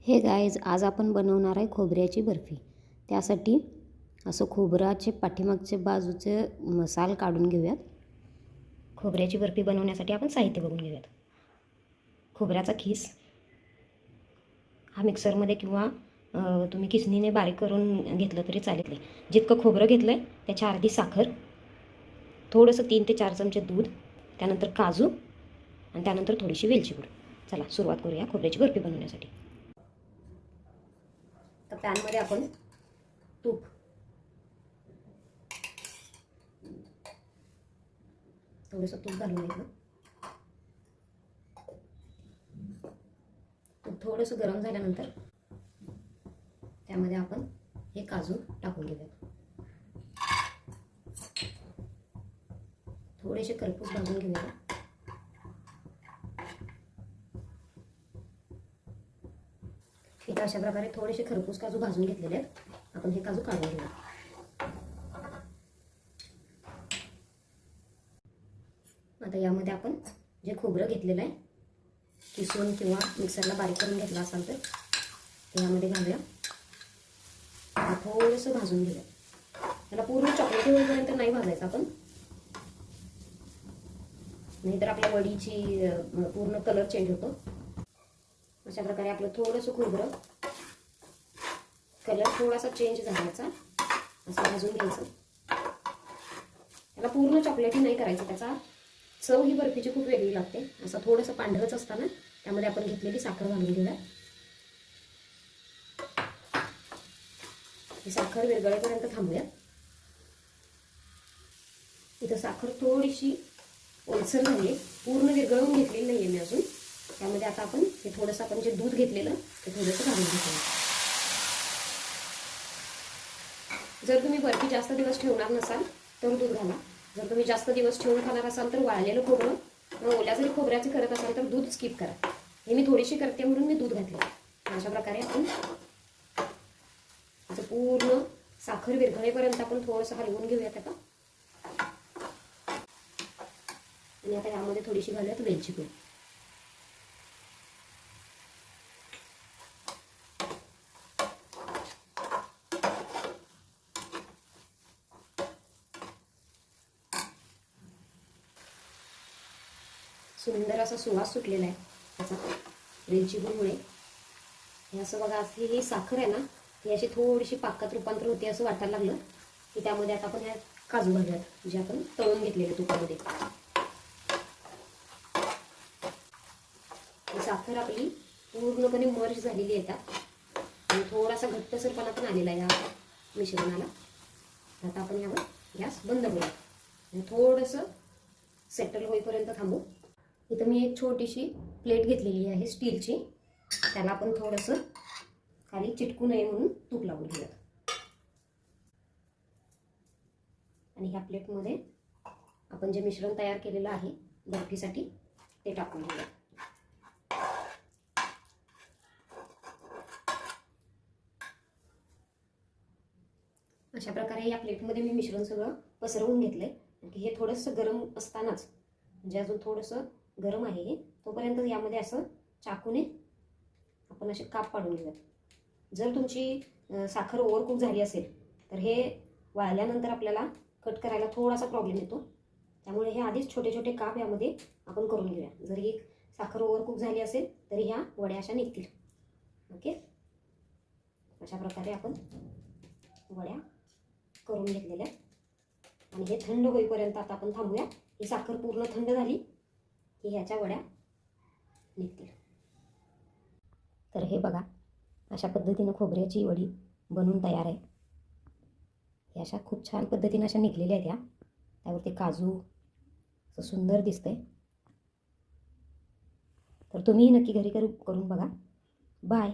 हे गाईज, आज आपण बनवणार आहे खोबऱ्याची बर्फी। त्यासाठी असं खोबराचे पाठीमागचे बाजूचे मसाल काढून घेऊयात। खोबऱ्याची बर्फी बनवण्यासाठी आपण साहित्य बघून घेऊयात। खोबऱ्याचा खीस हा मिक्सरमध्ये किंवा तुम्ही किसणीने बारीक करून घेतलं तरी चालेल। जितकं खोबरं घेतलंय त्याच्या अर्धी साखर, थोडंसं 3 ते 4 चमचे दूध, त्यानंतर काजू आणि त्यानंतर थोडीशी वेलची पूड। चला सुरुवात करूया खोबऱ्याची बर्फी बनवण्यासाठी। तर पॅनमध्ये आपण तूप, थोडंसं तूप घालून घेतलं। तूप थोडंसं गरम झाल्यानंतर त्यामध्ये आपण हे काजू टाकून घेऊयात। थोडेसे खरपूस भाजून घेऊया। इथे अशा प्रकारे थोडेसे खरपूस काजू भाजून घेतलेले आहेत। आपण हे काजू काढून घेऊया। आता यामध्ये आपण जे खोबरं घेतलेलं आहे, किसून किंवा मिक्सरला बारीक करून घेतलं असाल तर ते यामध्ये घालूया। थोडंसं भाजून घेऊया। त्याला पूर्ण चॉकलेटी होईपर्यंत नाही भाजायचं आपण, नाहीतर आपल्या वडीची पूर्ण कलर चेंज होतो। अशा प्रकारे आपलं थोडंसं खोबरं कलर थोडासा चेंज झाल्याचा असं भाजून घ्यायचं। त्याला पूर्ण चॉकलेटी नाही करायचं, त्याचा चव ही बर्फीची खूप वेगळी लागते। असं थोडंसं पांढरच असताना त्यामध्ये आपण घेतलेली साखर घालून घेऊया। ही साखर विरघळेपर्यंत थांबूया। इथं साखर थोडीशी ओलसर झाली, पूर्ण विरघळून घेतलेली नाहीये मी अजून। त्यामध्ये आता आपण हे थोडंसं आपण जे दूध घेतलेलं ते थोडंसं घालून घेऊया। जर तुम्ही बर्फी जास्त दिवस ठेवणार नसाल तर दूध घाला। जर तुम्ही जास्त दिवस ठेवून खाणार असाल तर वाळलेलं खोबरं ओल्या जरी खोबऱ्याचे करत असाल तर दूध स्किप करा। हे मी थोडीशी करते म्हणून मी दूध घातले। अशा प्रकारे आपण आता पूर्ण साखर विरघळेपर्यंत आपण थोडंसं हलवून घेऊयात आता। आणि आता यामध्ये थोडीशी घालूयात वेलची पूड। सुंदर असा सुवास सुटलेला आहे त्याचा वेलची पूडमुळे। हे असं बघा, असली ही साखर आहे ना, ती अशी थोडीशी पाकात रूपांतर होते असं वाटायला लागलं की त्यामध्ये आता आपण या काजू घालूयात जे आपण तळून घेतलेले तुपामध्ये। साखर आपली पूर्णपणे मर्ज झालेली आहे त्यात आणि थोडासा घट्टसरपणा पण आलेला आहे या मिश्रणाला। आता आपण यावर गॅस बंद करूया आणि थोडंसं सेटल होईपर्यंत थांबू। इथं मी एक छोटीशी प्लेट घेतलेली आहे स्टीलची, त्याला आपण थोडंसं खाली चिटकू नये म्हणून तूप लावून घेऊया। आणि ह्या प्लेटमध्ये आपण जे मिश्रण तयार केलेलं आहे बर्फीसाठी ते टाकून घेऊया। अशा प्रकारे या प्लेटमध्ये मी मिश्रण सगळं पसरवून घेतलंय। हे थोडंसं गरम असतानाच, म्हणजे अजून थोडंसं गरम आहे हे, तोपर्यंत यामध्ये असं चाकूने आपण असे काप पाडून घेऊयात। जर तुमची साखर ओव्हरकुक झाली असेल तर हे वाळल्यानंतर आपल्याला कट करायला थोडासा प्रॉब्लेम येतो। त्यामुळे हे आधीच छोटे छोटे काप यामध्ये आपण करून घेऊया। जर ही साखर ओव्हरकुक झाली असेल तरी ह्या वड्या अशा निघतील। ओके, अशा प्रकारे आपण वड्या करून घेतलेल्या आणि हे थंड होईपर्यंत आता आपण थांबूया। ही साखर पूर्ण थंड झाली की ह्याच्या वड्या निघतील। तर हे बघा, अशा पद्धतीनं खोबऱ्याची वडी बनवून तयार आहे। हे अशा खूप छान पद्धतीने अशा निघलेल्या आहेत। त्यावरती काजू असं सुंदर दिसतंय। तर तुम्हीही नक्की घरी करून बघा। बाय।